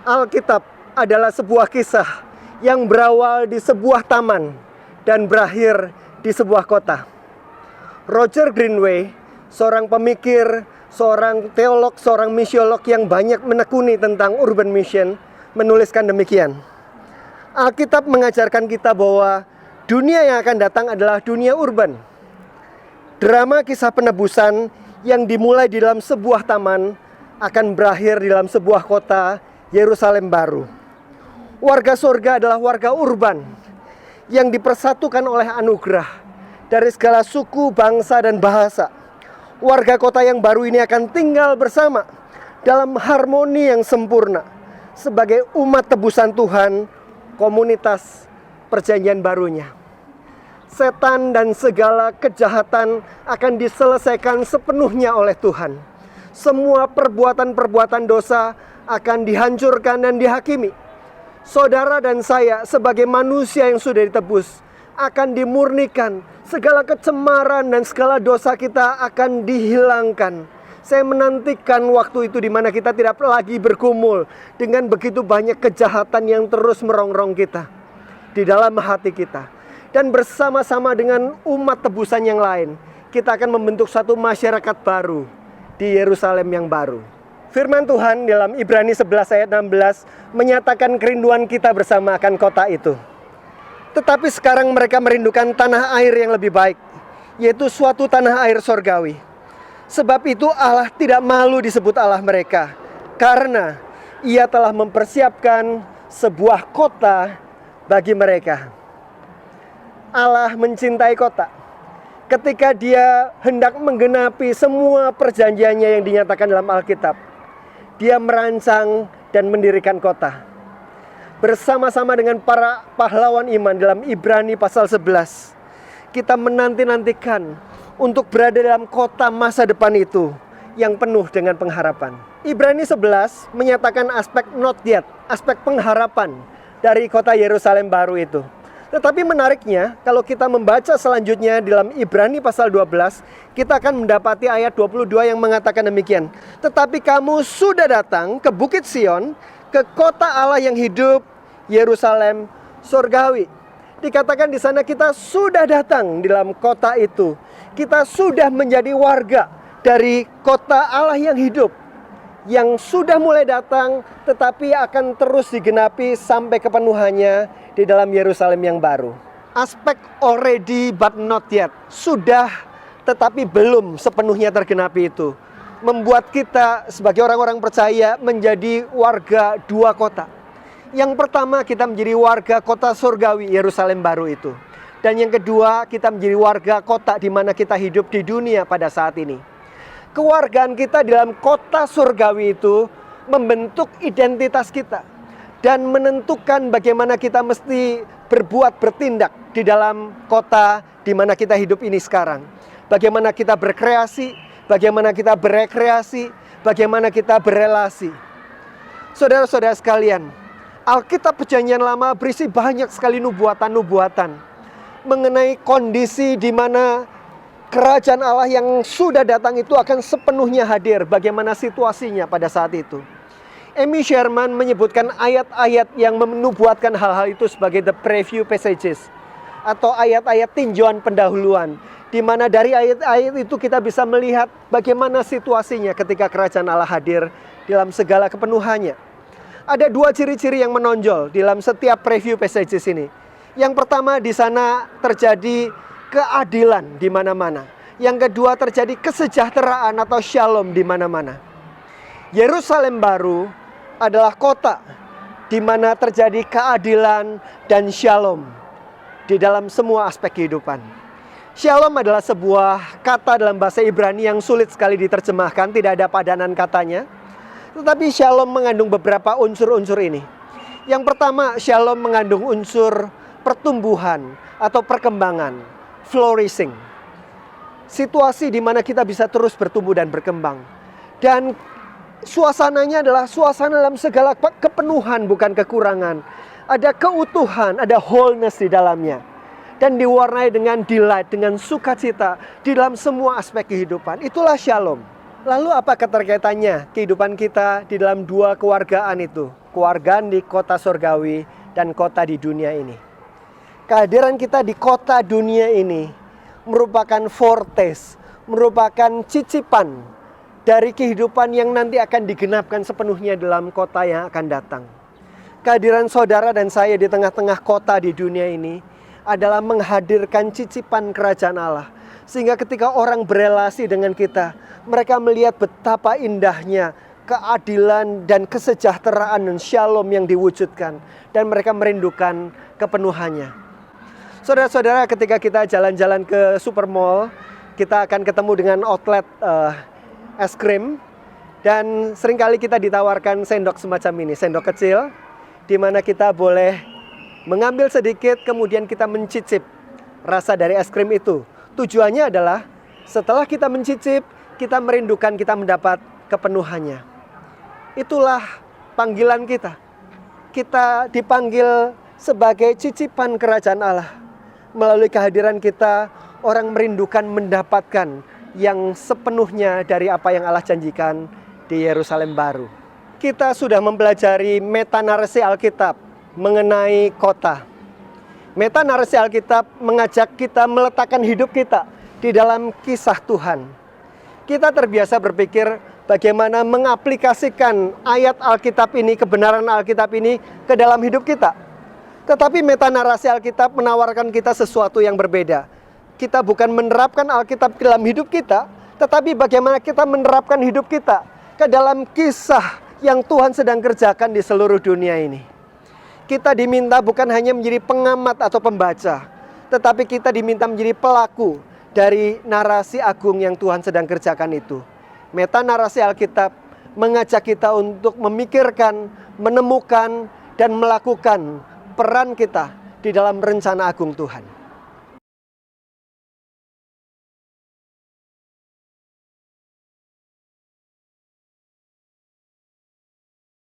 Alkitab adalah sebuah kisah yang berawal di sebuah taman dan berakhir di sebuah kota. Roger Greenway, seorang pemikir, seorang teolog, seorang misiolog yang banyak menekuni tentang urban mission, menuliskan demikian. Alkitab mengajarkan kita bahwa dunia yang akan datang adalah dunia urban. Drama kisah penebusan yang dimulai di dalam sebuah taman akan berakhir di dalam sebuah kota, Yerusalem baru. Warga surga adalah warga urban yang dipersatukan oleh anugerah dari segala suku, bangsa, dan bahasa. Warga kota yang baru ini akan tinggal bersama dalam harmoni yang sempurna sebagai umat tebusan Tuhan, komunitas perjanjian barunya. Setan dan segala kejahatan akan diselesaikan sepenuhnya oleh Tuhan. Semua perbuatan-perbuatan dosa akan dihancurkan dan dihakimi. Saudara dan saya sebagai manusia yang sudah ditebus akan dimurnikan. Segala kecemaran dan segala dosa kita akan dihilangkan. Saya menantikan waktu itu di mana kita tidak lagi bergumul dengan begitu banyak kejahatan yang terus merongrong kita di dalam hati kita. Dan bersama-sama dengan umat tebusan yang lain, kita akan membentuk satu masyarakat baru di Yerusalem yang baru. Firman Tuhan dalam Ibrani 11 ayat 16 menyatakan kerinduan kita bersama akan kota itu. Tetapi sekarang mereka merindukan tanah air yang lebih baik, yaitu suatu tanah air sorgawi. Sebab itu Allah tidak malu disebut Allah mereka, karena Ia telah mempersiapkan sebuah kota bagi mereka. Allah mencintai kota. Ketika Dia hendak menggenapi semua perjanjiannya yang dinyatakan dalam Alkitab, Dia merancang dan mendirikan kota. Bersama-sama dengan para pahlawan iman dalam Ibrani pasal 11, kita menanti-nantikan untuk berada dalam kota masa depan itu yang penuh dengan pengharapan. Ibrani 11 menyatakan aspek not yet, aspek pengharapan dari kota Yerusalem baru itu. Tetapi menariknya, kalau kita membaca selanjutnya dalam Ibrani pasal 12, kita akan mendapati ayat 22 yang mengatakan demikian. Tetapi kamu sudah datang ke Bukit Sion, ke kota Allah yang hidup, Yerusalem surgawi. Dikatakan di sana kita sudah datang di dalam kota itu. Kita sudah menjadi warga dari kota Allah yang hidup, yang sudah mulai datang tetapi akan terus digenapi sampai kepenuhannya di dalam Yerusalem yang baru. Aspek already but not yet, sudah tetapi belum sepenuhnya tergenapi itu, membuat kita sebagai orang-orang percaya menjadi warga dua kota. Yang pertama, kita menjadi warga kota surgawi Yerusalem baru itu. Dan yang kedua, kita menjadi warga kota di mana kita hidup di dunia pada saat ini. Kewargaan kita di dalam kota surgawi itu membentuk identitas kita dan menentukan bagaimana kita mesti berbuat, bertindak di dalam kota di mana kita hidup ini sekarang. Bagaimana kita berkreasi, bagaimana kita berekreasi, bagaimana kita berelasi. Saudara-saudara sekalian, Alkitab Perjanjian Lama berisi banyak sekali nubuatan-nubuatan mengenai kondisi di mana kerajaan Allah yang sudah datang itu akan sepenuhnya hadir, bagaimana situasinya pada saat itu. Amy Sherman menyebutkan ayat-ayat yang menubuatkan hal-hal itu sebagai the preview passages, atau ayat-ayat tinjauan pendahuluan, di mana dari ayat-ayat itu kita bisa melihat bagaimana situasinya ketika kerajaan Allah hadir dalam segala kepenuhannya. Ada dua ciri-ciri yang menonjol dalam setiap preview passages ini. Yang pertama, di sana terjadi keadilan di mana-mana. Yang kedua, terjadi kesejahteraan atau shalom di mana-mana. Yerusalem baru adalah kota di mana terjadi keadilan dan shalom di dalam semua aspek kehidupan. Shalom adalah sebuah kata dalam bahasa Ibrani yang sulit sekali diterjemahkan, tidak ada padanan katanya. Tetapi shalom mengandung beberapa unsur-unsur ini. Yang pertama, shalom mengandung unsur pertumbuhan atau perkembangan, flourishing. Situasi di mana kita bisa terus bertumbuh dan berkembang. Dan suasananya adalah suasana dalam segala kepenuhan, bukan kekurangan. Ada keutuhan, ada wholeness di dalamnya. Dan diwarnai dengan delight, dengan sukacita di dalam semua aspek kehidupan. Itulah shalom. Lalu apa keterkaitannya kehidupan kita di dalam dua kewargaan itu? Kewargaan di kota surgawi dan kota di dunia ini. Kehadiran kita di kota dunia ini merupakan foretaste, merupakan cicipan dari kehidupan yang nanti akan digenapkan sepenuhnya dalam kota yang akan datang. Kehadiran saudara dan saya di tengah-tengah kota di dunia ini adalah menghadirkan cicipan kerajaan Allah. Sehingga ketika orang berelasi dengan kita, mereka melihat betapa indahnya keadilan dan kesejahteraan dan shalom yang diwujudkan. Dan mereka merindukan kepenuhannya. Saudara-saudara, ketika kita jalan-jalan ke supermall, kita akan ketemu dengan outlet es krim. Dan seringkali kita ditawarkan sendok semacam ini, sendok kecil, di mana kita boleh mengambil sedikit, kemudian kita mencicip rasa dari es krim itu. Tujuannya adalah setelah kita mencicip, kita merindukan, kita mendapat kepenuhannya. Itulah panggilan kita. Kita dipanggil sebagai cicipan kerajaan Allah. Melalui kehadiran kita, orang merindukan mendapatkan yang sepenuhnya dari apa yang Allah janjikan di Yerusalem baru. Kita sudah mempelajari metanarasi Alkitab mengenai kota. Metanarasi Alkitab mengajak kita meletakkan hidup kita di dalam kisah Tuhan. Kita terbiasa berpikir bagaimana mengaplikasikan ayat Alkitab ini, kebenaran Alkitab ini ke dalam hidup kita. Tetapi metanarasi Alkitab menawarkan kita sesuatu yang berbeda. Kita bukan menerapkan Alkitab ke dalam hidup kita, tetapi bagaimana kita menerapkan hidup kita ke dalam kisah yang Tuhan sedang kerjakan di seluruh dunia ini. Kita diminta bukan hanya menjadi pengamat atau pembaca, tetapi kita diminta menjadi pelaku dari narasi agung yang Tuhan sedang kerjakan itu. Metanarasi Alkitab mengajak kita untuk memikirkan, menemukan, dan melakukan peran kita di dalam rencana agung Tuhan.